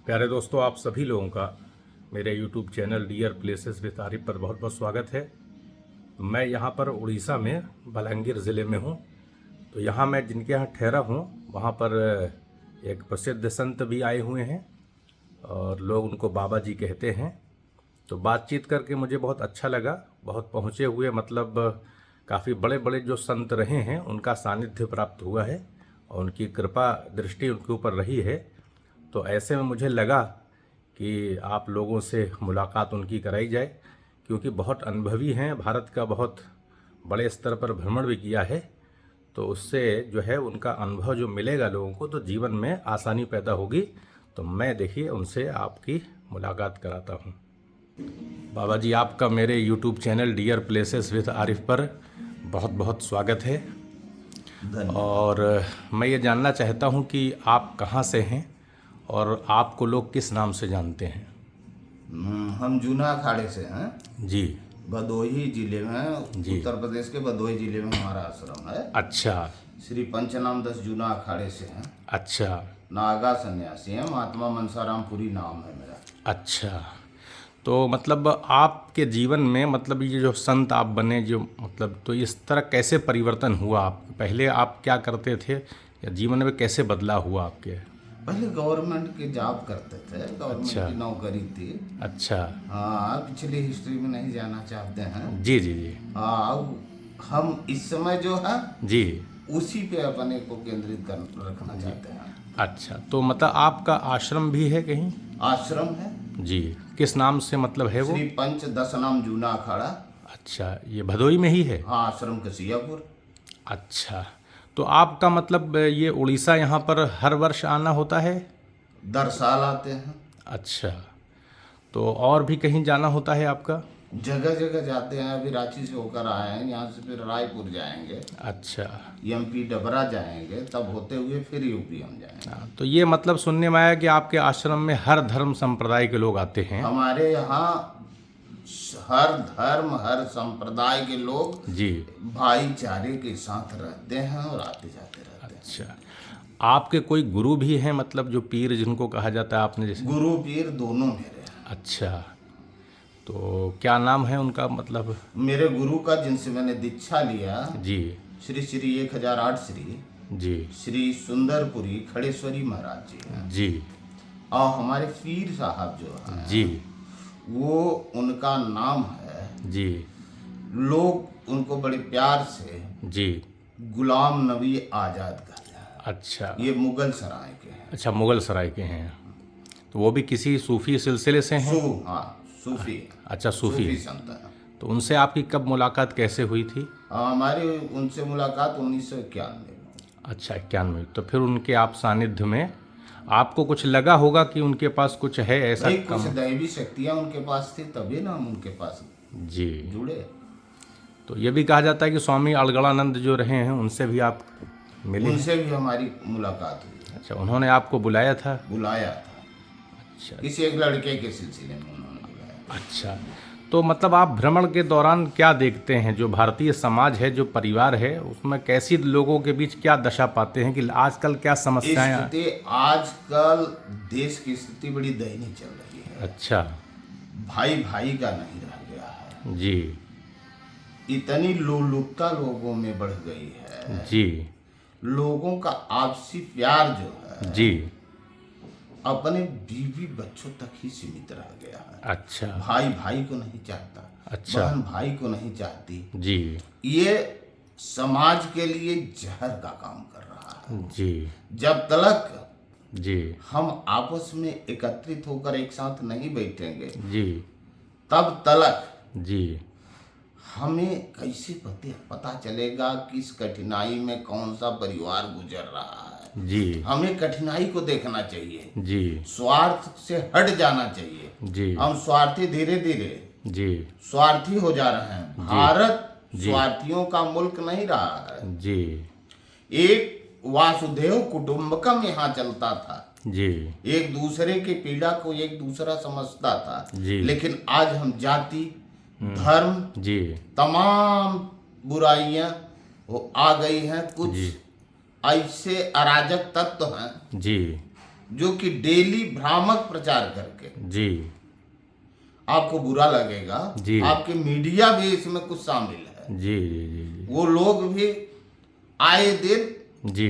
प्यारे दोस्तों, आप सभी लोगों का मेरे YouTube channel dear places with Arif पर बहुत बहुत स्वागत है। मैं यहाँ पर उड़ीसा में बलांगीर ज़िले में हूँ। तो यहाँ मैं जिनके यहाँ ठहरा हूँ वहाँ पर एक प्रसिद्ध संत भी आए हुए हैं और लोग उनको बाबा जी कहते हैं। तो बातचीत करके मुझे बहुत अच्छा लगा। बहुत पहुँचे हुए मतलब काफ़ी बड़े बड़े जो संत रहे हैं उनका सानिध्य प्राप्त हुआ है और उनकी कृपा दृष्टि उनके ऊपर रही है। तो ऐसे में मुझे लगा कि आप लोगों से मुलाकात उनकी कराई जाए, क्योंकि बहुत अनुभवी हैं, भारत का बहुत बड़े स्तर पर भ्रमण भी किया है। तो उससे जो है उनका अनुभव जो मिलेगा लोगों को तो जीवन में आसानी पैदा होगी। तो मैं देखिए उनसे आपकी मुलाकात कराता हूँ। बाबा जी, आपका मेरे YouTube channel dear places with Arif पर बहुत बहुत स्वागत है। और मैं ये जानना चाहता हूँ कि आप कहाँ से हैं और आपको लोग किस नाम से जानते हैं? हम जूना अखाड़े से हैं जी भदोही जिले में, जी। उत्तर प्रदेश के भदोही जिले में हमारा आश्रम है। अच्छा श्री पंचनाम 10 जूना अखाड़े से हैं। अच्छा नागा सन्यासी हैं। महात्मा मनसाराम पुरी नाम है मेरा। अच्छा। तो मतलब आपके जीवन में मतलब ये जो संत आप बने जो मतलब तो इस तरह कैसे परिवर्तन हुआ? आप पहले आप क्या करते थे या जीवन में कैसे बदलाव हुआ आपके? पहले गवर्नमेंट के जॉब करते थे, गवर्नमेंट अच्छा। की नौकरी थी। अच्छा। हाँ, पिछली हिस्ट्री में नहीं जाना चाहते हैं। जी जी जी हाँ, हम इस समय जो है जी। उसी पे अपने को केंद्रित कर रखना चाहते हैं। अच्छा, तो मतलब आपका आश्रम भी है कहीं? आश्रम है जी, किस नाम से मतलब है वो? श्री पंच दशनाम जूना अखाड़ा। अच्छा, ये भदोही में ही है? हाँ, आश्रम कसियापुर। अच्छा, तो आपका मतलब ये उड़ीसा यहाँ पर हर वर्ष आना होता है? दर साल आते हैं। अच्छा, तो और भी कहीं जाना होता है आपका? जगह जगह जाते हैं। अभी रांची से होकर आए हैं, यहाँ से फिर रायपुर जाएंगे, अच्छा। एमपी डबरा जाएंगे, तब होते हुए फिर यूपी हम जाएंगे। हाँ, तो ये मतलब सुनने में आया कि आपके आश्रम में हर धर्म संप्रदाय के लोग आते हैं? हमारे यहाँ हर धर्म हर संप्रदाय के लोग जी। भाईचारे के साथ रहते हैं और आते जाते रहते हैं। अच्छा, आपके कोई गुरु भी हैं मतलब जो पीर जिनको कहा जाता है आपने जैसे? गुरु पीर दोनों मेरे हैं। अच्छा, तो क्या नाम है उनका मतलब? मेरे गुरु का जिनसे मैंने दीक्षा लिया जी श्री श्री 1008 श्री जी श्री सुंदरपुरी खड़ेश्वरी महाराज जी हैं। जी और हमारे पीर साहब जो हैं जी वो उनका नाम है, जी लोग उनको बड़े प्यार से जी। गुलाम नबी आजाद कहते हैं। अच्छा ये मुगल सराय के हैं। अच्छा, मुगल सराय के हैं। तो वो भी किसी सूफी सिलसिले से हैं? हाँ, सूफी। अच्छा, सूफी। संत हैं। तो उनसे आपकी कब मुलाकात कैसे हुई थी? हमारी उनसे मुलाकात 1991 में। अच्छा, 91। तो फिर उनके आप सानिध्य में आपको कुछ लगा होगा कि उनके पास कुछ है ऐसा नहीं, कुछ कम? दैवी शक्तियाँ उनके पास थी, तभी ना हम उनके पास जी। जुड़े। तो ये भी कहा जाता है कि स्वामी अलगड़ानंद जो रहे हैं उनसे भी आप मिले? उनसे भी हमारी मुलाकात हुई। अच्छा, उन्होंने आपको बुलाया था? बुलाया था। अच्छा किसी एक लड़के के सिलसिले में उन्होंने बुलाया। अच्छा। तो मतलब आप भ्रमण के दौरान क्या देखते हैं? जो भारतीय समाज है, जो परिवार है, उसमें कैसी लोगों के बीच क्या दशा पाते हैं कि आजकल क्या समस्याएं? स्थिति आजकल देश की स्थिति बड़ी दयनीय चल रही है। अच्छा। भाई भाई का नहीं रह गया है। जी इतनी लोलुपता लोगों में बढ़ गई है। जी लोगों का आपसी प्यार जो है जी। अपने बीवी बच्चों तक ही सीमित रह गया है। अच्छा। भाई भाई को नहीं चाहता। अच्छा। बहन भाई को नहीं चाहती। जी ये समाज के लिए जहर का काम कर रहा है। जी जब तक जी हम आपस में एकत्रित होकर एक साथ नहीं बैठेंगे जी तब तक जी हमें कैसे पता चलेगा किस कठिनाई में कौन सा परिवार गुजर रहा है। जी हमें कठिनाई को देखना चाहिए, जी स्वार्थ से हट जाना चाहिए। जी हम स्वार्थी धीरे धीरे जी स्वार्थी हो जा रहे हैं। भारत स्वार्थियों का मुल्क नहीं रहा है। जी एक वासुदेव कुटुंबकम यहाँ चलता था। जी एक दूसरे की पीड़ा को एक दूसरा समझता था। जी। लेकिन आज हम जाति धर्म जी तमाम बुराइयां वो आ गई हैं। कुछ ऐसे अराजक तत्व हैं जी जो कि डेली भ्रामक प्रचार करके जी आपको बुरा लगेगा, जी। आपके मीडिया भी इसमें कुछ शामिल है। जी जी जी वो लोग भी आए दिन जी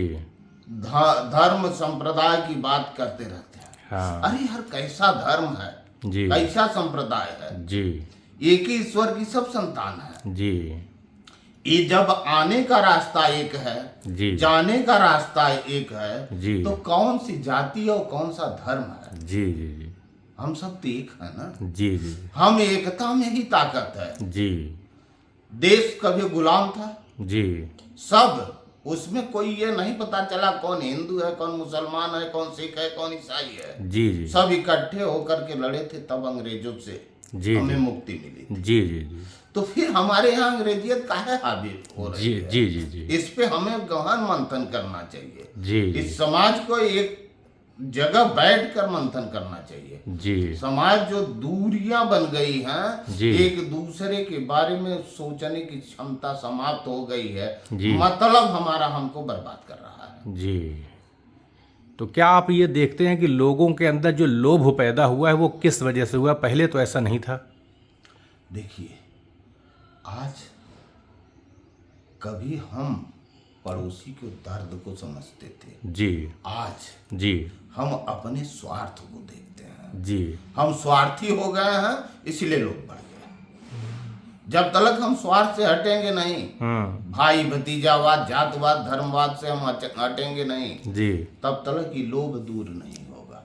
धर्म संप्रदाय की बात करते रहते हैं। हाँ अरे यार, कैसा धर्म है, जी कैसा संप्रदाय है, जी एक ही ईश्वर की सब संतान है। जी ये जब आने का रास्ता एक है, जी जाने का रास्ता एक है, जी तो कौन सी जाति और कौन सा धर्म है? जी जी जी हम सब तो एक है ना। जी जी हम एकता में ही ताकत है। जी देश कभी गुलाम था, जी सब उसमें कोई ये नहीं पता चला कौन हिंदू है, कौन मुसलमान है, कौन सिख है, कौन ईसाई है। जी जी सब इकट्ठे होकर के लड़े थे, तब अंग्रेजों से जी हमें मुक्ति मिली। जी जी जी तो फिर हमारे यहाँ अंग्रेजियत काहे हावी हो रही जी है? जी जी जी इस पे हमें गहन मंथन करना चाहिए। जी जी इस समाज को एक जगह बैठकर मंथन करना चाहिए। जी समाज जो दूरियां बन गई हैं, जी। एक दूसरे के बारे में सोचने की क्षमता समाप्त हो गई है, जी। मतलब हमारा हमको बर्बाद कर रहा है। जी। तो क्या आप ये देखते हैं कि लोगों के अंदर जो लोभ पैदा हुआ है वो किस वजह से हुआ? पहले तो ऐसा नहीं था। देखिए, आज कभी हम पड़ोसी के दर्द को समझते थे, जी आज जी हम अपने स्वार्थ को देखते हैं। जी हम स्वार्थी हो गए हैं, इसलिए लोग बढ़ गए। जब तक हम स्वार्थ से हटेंगे नहीं, भाई भतीजावाद, जातवाद, धर्मवाद से हम हटेंगे नहीं, जी, तब तक की लोभ दूर नहीं होगा।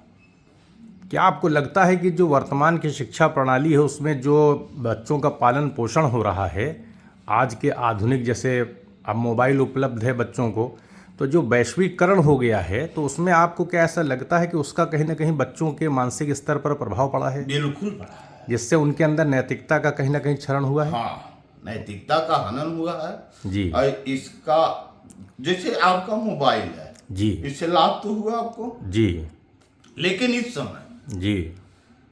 क्या आपको लगता है कि जो वर्तमान की शिक्षा प्रणाली है उसमें जो बच्चों का पालन पोषण हो रहा है, आज के आधुनिक, जैसे अब मोबाइल उपलब्ध है बच्चों को, तो जो वैश्वीकरण हो गया है, तो उसमें आपको क्या ऐसा लगता है कि उसका कहीं ना कहीं बच्चों के मानसिक स्तर पर प्रभाव पड़ा है, बिल्कुल पड़ा है, जिससे उनके अंदर नैतिकता का कहीं ना कहीं क्षरण हुआ है? हाँ, नैतिकता का हनन हुआ है जी और इसका, जैसे आपका मोबाइल है जी इससे लाभ तो हुआ आपको, जी लेकिन इस समय जी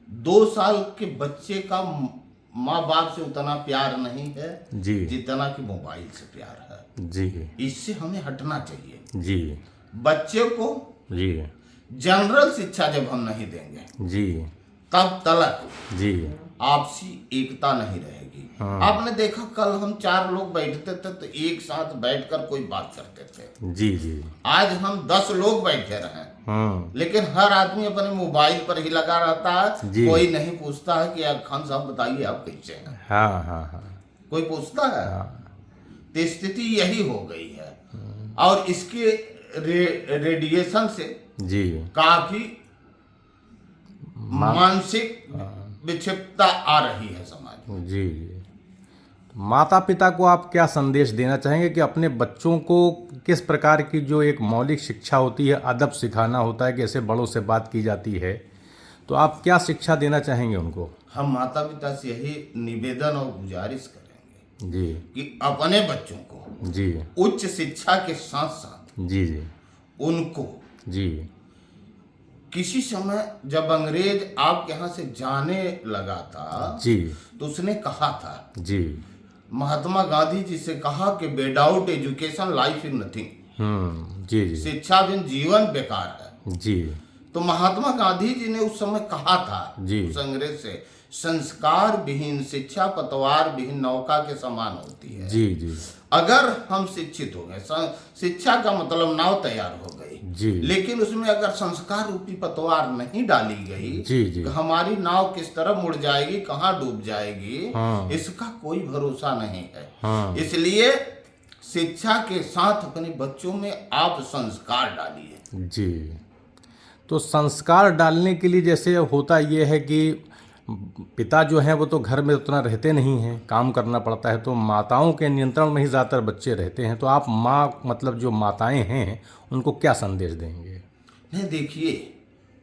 2 साल के बच्चे का माँ बाप से उतना प्यार नहीं है जी जितना कि मोबाइल से प्यार है। जी इससे हमें हटना चाहिए। जी बच्चे को जी जनरल शिक्षा जब हम नहीं देंगे, जी तब तक जी आपसी एकता नहीं रहेगी। आपने देखा, कल हम 4 लोग बैठते थे तो एक साथ बैठकर कोई बात करते थे। जी जी आज हम 10 लोग बैठे रहे, लेकिन हर आदमी अपने मोबाइल पर ही लगा रहता है। जी। कोई नहीं पूछता है कि आप खान साहब बताइए आप कैसे हैं, हाँ हाँ हाँ कोई पूछता है? तो स्थिति यही हो गई है और इसके रेडिएशन से जी काफी मानसिक विक्षिप्तता आ रही है समाज में। जी जी। माता पिता को आप क्या संदेश देना चाहेंगे कि अपने बच्चों को किस प्रकार की जो एक मौलिक शिक्षा होती है, अदब सिखाना होता है, कैसे बड़ों से बात की जाती है, तो आप क्या शिक्षा देना चाहेंगे उनको? हम माता पिता से यही निवेदन और गुजारिश करेंगे जी कि अपने बच्चों को जी उच्च शिक्षा के साथ साथ जी जी उनको जी किसी समय जब अंग्रेज आपके यहाँ से जाने लगा था, जी तो उसने कहा था, जी महात्मा गांधी जी से कहा कि without education life is nothing, जी जी शिक्षा बिन जीवन बेकार है। जी तो महात्मा गांधी जी ने उस समय कहा था जी। उस अंग्रेज से, संस्कार विहीन शिक्षा पतवार विहीन नौका के समान होती है। जी जी अगर हम शिक्षित हो गए, शिक्षा का मतलब नाव तैयार हो गई जी लेकिन उसमें अगर संस्कार रूपी पतवार नहीं डाली गई, जी जी तो हमारी नाव किस तरफ मुड़ जाएगी, कहाँ डूब जाएगी, हाँ। इसका कोई भरोसा नहीं है। हाँ। इसलिए शिक्षा के साथ अपने बच्चों में आप संस्कार डालिए। जी। तो संस्कार डालने के लिए जैसे होता ये है कि पिता जो हैं वो तो घर में उतना रहते नहीं हैं, काम करना पड़ता है, तो माताओं के नियंत्रण में ही ज़्यादातर बच्चे रहते हैं। तो आप माँ, मतलब जो माताएं हैं, उनको क्या संदेश देंगे? नहीं, देखिए,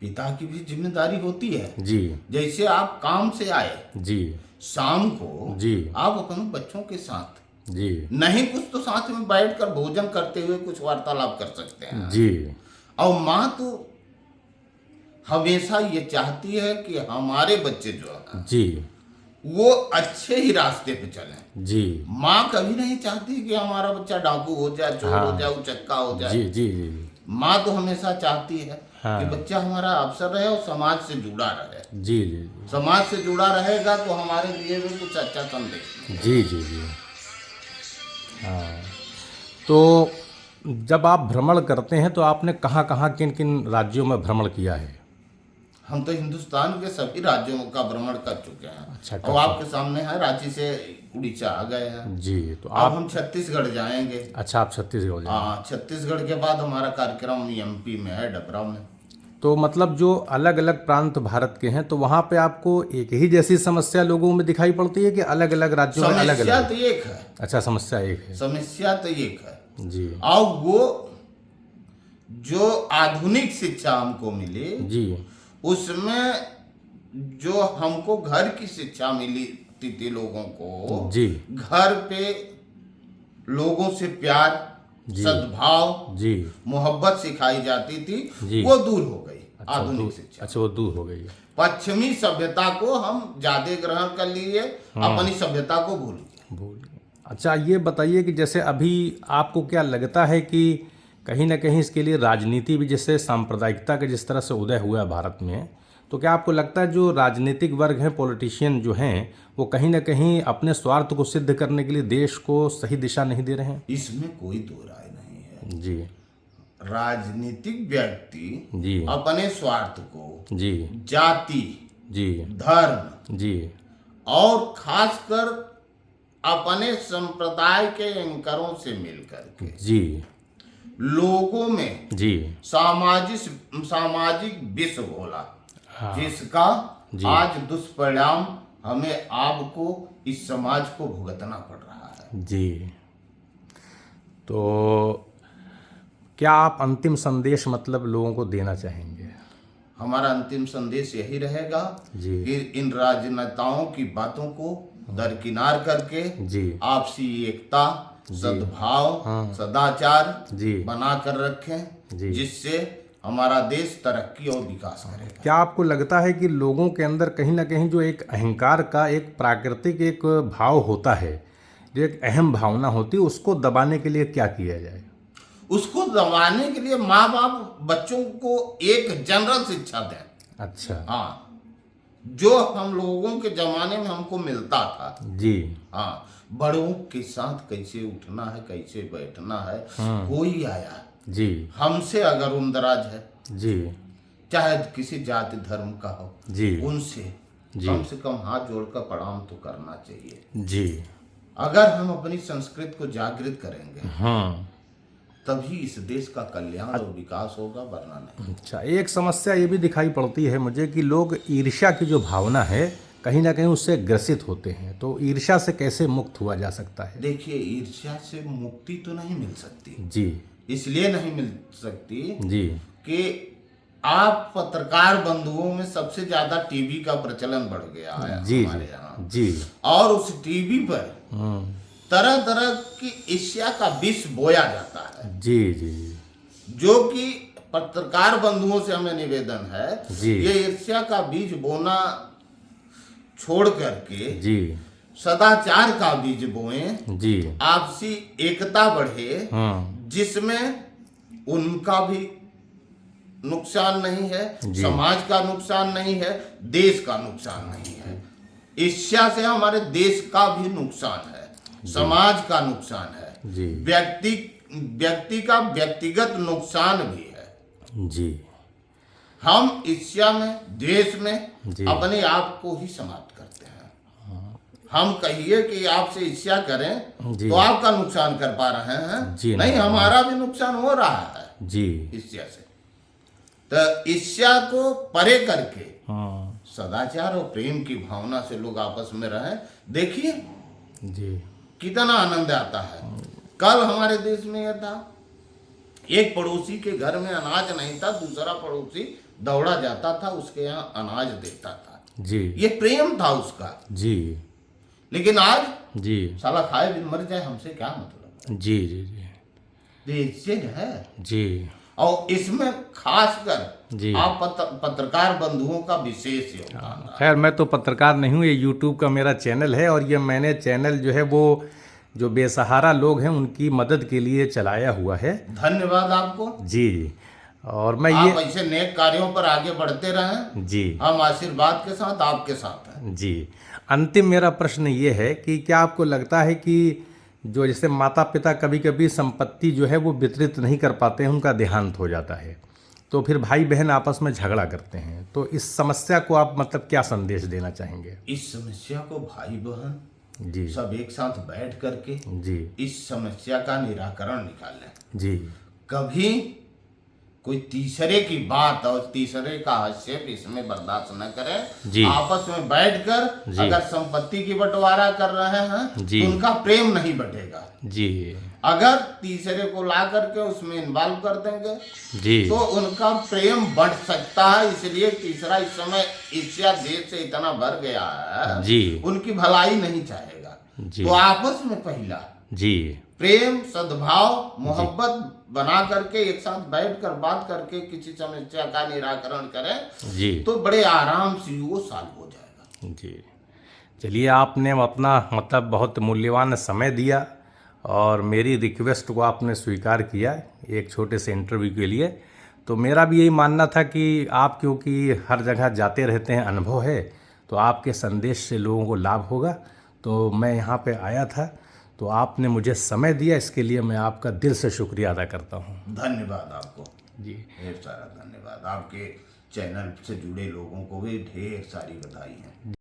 पिता की भी जिम्मेदारी होती है। जी जैसे आप काम से आए जी शाम को, जी आप अपने बच्चों के साथ जी नहीं कुछ तो साथ में बैठकर भोजन करते हुए कुछ वार्तालाप कर सकते हैं। जी और माँ तो हमेशा ये चाहती है कि हमारे बच्चे जो है जी वो अच्छे ही रास्ते पे चलें। जी माँ कभी नहीं चाहती कि हमारा बच्चा डाकू हो जाए, चोर हाँ। हो जाए, उचक्का हो जाए। जी जी जी माँ तो हमेशा चाहती है हाँ। कि बच्चा हमारा अवसर रहे और समाज से जुड़ा रहे। जी जी जी समाज से जुड़ा रहेगा तो हमारे लिए भी कुछ अच्छा संदेश। जी जी जी। हाँ, तो जब आप भ्रमण करते हैं तो आपने कहाँ कहाँ किन किन राज्यों में भ्रमण किया है? हम तो हिंदुस्तान के सभी राज्यों का भ्रमण कर चुके हैं। अच्छा, और आपके सामने है, रांची से उड़ीसा आ गए हैं। जी, तो अब आप हम छत्तीसगढ़ जाएंगे। अच्छा, आप छत्तीसगढ़ जाएंगे। हाँ, छत्तीसगढ़ के बाद हमारा कार्यक्रम एमपी में है, डबरा में। तो मतलब जो अलग अलग प्रांत भारत के हैं तो वहाँ पे आपको एक ही जैसी समस्या लोगों में दिखाई पड़ती है कि अलग अलग राज्यों में अलग समस्या अलग? तो एक है। अच्छा, समस्या एक है। समस्या तो एक है। जी और वो जो आधुनिक शिक्षा हमको मिली, जी उसमें जो हमको घर की शिक्षा मिली थी लोगों को, जी घर पे लोगों से प्यार, जी सद्भाव, जी। मोहब्बत सिखाई जाती थी, जी। वो दूर हो गई। अच्छा, आधुनिक शिक्षा, अच्छा, वो दूर हो गई। पश्चिमी सभ्यता को हम ज्यादा ग्रहण कर लिए, अपनी सभ्यता को भूल गए। भूल गए। अच्छा, ये बताइए कि जैसे अभी आपको क्या लगता है कि कहीं ना कहीं इसके लिए राजनीति भी, जैसे सांप्रदायिकता के जिस तरह से उदय हुआ है भारत में, तो क्या आपको लगता है जो राजनीतिक वर्ग हैं, पॉलिटिशियन जो हैं, वो कहीं ना कहीं अपने स्वार्थ को सिद्ध करने के लिए देश को सही दिशा नहीं दे रहे हैं? इसमें कोई दो राय नहीं है। जी राजनीतिक व्यक्ति जी अपने स्वार्थ को जी जाति, जी धर्म जी और खासकर अपने संप्रदाय के एंकरों से मिलकर के जी लोगों में जी सामाजिक विष घोला, हाँ। जिसका जी। आज दुष्परिणाम हमें आपको, इस समाज को भुगतना पड़ रहा है। जी। तो क्या आप अंतिम संदेश मतलब लोगों को देना चाहेंगे? हमारा अंतिम संदेश यही रहेगा जी कि इन राजनेताओं की बातों को दरकिनार करके जी आपसी एकता, सद्भाव, सदाचार जी बना कर रखें, जी। जिससे हमारा देश तरक्की और विकास करेगा। क्या आपको लगता है कि लोगों के अंदर कहीं ना कहीं जो एक अहंकार का एक प्राकृतिक एक भाव होता है, जो एक अहम भावना होती है, उसको दबाने के लिए क्या किया जाए? उसको दबाने के लिए माँ बाप बच्चों को एक जनरल शिक्षा दें। अच्छा। हाँ, जो हम लोगों के जमाने में हमको मिलता था। जी हाँ, बड़ों के साथ कैसे उठना है, कैसे बैठना है। कोई आया जी हमसे अगर उमदराज है, जी चाहे किसी जाति धर्म का हो, जी उनसे जी। कम से कम हाथ जोड़कर प्रणाम तो करना चाहिए। जी। अगर हम अपनी संस्कृति को जागृत करेंगे हाँ, तभी इस देश का कल्याण और विकास होगा, वरना नहीं। अच्छा, एक समस्या ये भी दिखाई पड़ती है मुझे कि लोग ईर्ष्या की जो भावना है कहीं ना कहीं उससे ग्रसित होते हैं, तो ईर्ष्या से कैसे मुक्त हुआ जा सकता है? देखिए, ईर्ष्या से मुक्ति तो नहीं मिल सकती। जी इसलिए नहीं मिल सकती जी कि आप पत्रकार बंधुओं में सबसे ज्यादा टीवी का प्रचलन बढ़ गया है जी हमारे यहाँ, जी और उस टीवी पर तरह तरह की ईर्ष्या का विष बोया जाता है। जी जी जो कि पत्रकार बंधुओं से हमें निवेदन है, जी। ये ईर्ष्या का बीज बोना छोड़ करके जी सदाचार का बीज बोएं, जी। आपसी एकता बढ़े, हाँ जिसमें उनका भी नुकसान नहीं है, जी। समाज का नुकसान नहीं है, देश का नुकसान नहीं है। ईर्ष्या से हमारे देश का भी नुकसान है, समाज का नुकसान है, जी व्यक्ति का व्यक्तिगत नुकसान भी है। जी हम ईर्ष्या में, द्वेष में जी। अपने आप को ही समाप्त करते हैं। हम कहिए कि आपसे ईर्ष्या करें जी। तो आपका नुकसान कर पा रहे हैं, जी, नहीं, नहीं। हमारा भी नुकसान हो रहा है जी। ईर्ष्या से। तो ईर्ष्या को परे करके हाँ सदाचार और प्रेम की भावना से लोग आपस में रहें। देखिए जी कितना आनंद आता है। कल हमारे देश में यह था, एक पड़ोसी के घर में अनाज नहीं था, दूसरा पड़ोसी दौड़ा जाता था, उसके यहाँ अनाज देता था। जी ये प्रेम था उसका। जी लेकिन आज जी साला खाए भी मर जाए, हमसे क्या मतलब। जी जी जी ये इससे है। जी। और इसमें खासकर जी। आप पत्रकार बंधुओं का विशेष योगदान है। खैर, मैं तो पत्रकार नहीं हूँ, ये यूट्यूब का मेरा चैनल है और ये मैंने चैनल जो है वो जो बेसहारा लोग हैं उनकी मदद के लिए चलाया हुआ है। धन्यवाद आपको। जी जी। और मैं आप ये ऐसे नेक कार्यों पर आगे बढ़ते रहें, जी हम आशीर्वाद के साथ आपके साथ हैं। जी, अंतिम मेरा प्रश्न ये है कि क्या आपको लगता है कि जो जैसे माता पिता कभी कभी संपत्ति जो है वो वितरित नहीं कर पाते हैं, उनका देहांत हो जाता है, तो फिर भाई बहन आपस में झगड़ा करते हैं, तो इस समस्या को आप मतलब क्या संदेश देना चाहेंगे? इस समस्या को भाई बहन जी सब एक साथ बैठ करके जी इस समस्या का निराकरण निकालें। जी कभी कोई तीसरे की बात और तीसरे का हस्तक्षेप इसमें बर्दाश्त न करें। जी। आपस में बैठकर जी। अगर संपत्ति की बंटवारा कर रहे हैं जी। तो उनका प्रेम नहीं बढ़ेगा। जी अगर तीसरे को ला करके उसमें इन्वॉल्व कर देंगे जी तो उनका प्रेम बढ़ सकता है। इसलिए तीसरा इस समय ईर्ष्या देश से इतना भर गया है, जी उनकी भलाई नहीं चाहेगा। जी तो आपस में पहला जी प्रेम, सद्भाव, मोहब्बत बना करके एक साथ बैठकर बात करके किसी समस्या का निराकरण करें जी तो बड़े आराम से वो सॉल्व हो जाएगा। जी। चलिए, आपने अपना मतलब बहुत मूल्यवान समय दिया और मेरी रिक्वेस्ट को आपने स्वीकार किया एक छोटे से इंटरव्यू के लिए। तो मेरा भी यही मानना था कि आप क्योंकि हर जगह जाते रहते हैं, अनुभव है, तो आपके संदेश से लोगों को लाभ होगा, तो मैं यहाँ पे आया था। तो आपने मुझे समय दिया, इसके लिए मैं आपका दिल से शुक्रिया अदा करता हूँ। धन्यवाद आपको जी ढेर सारा धन्यवाद। आपके चैनल से जुड़े लोगों को भी ढेर सारी बधाई है।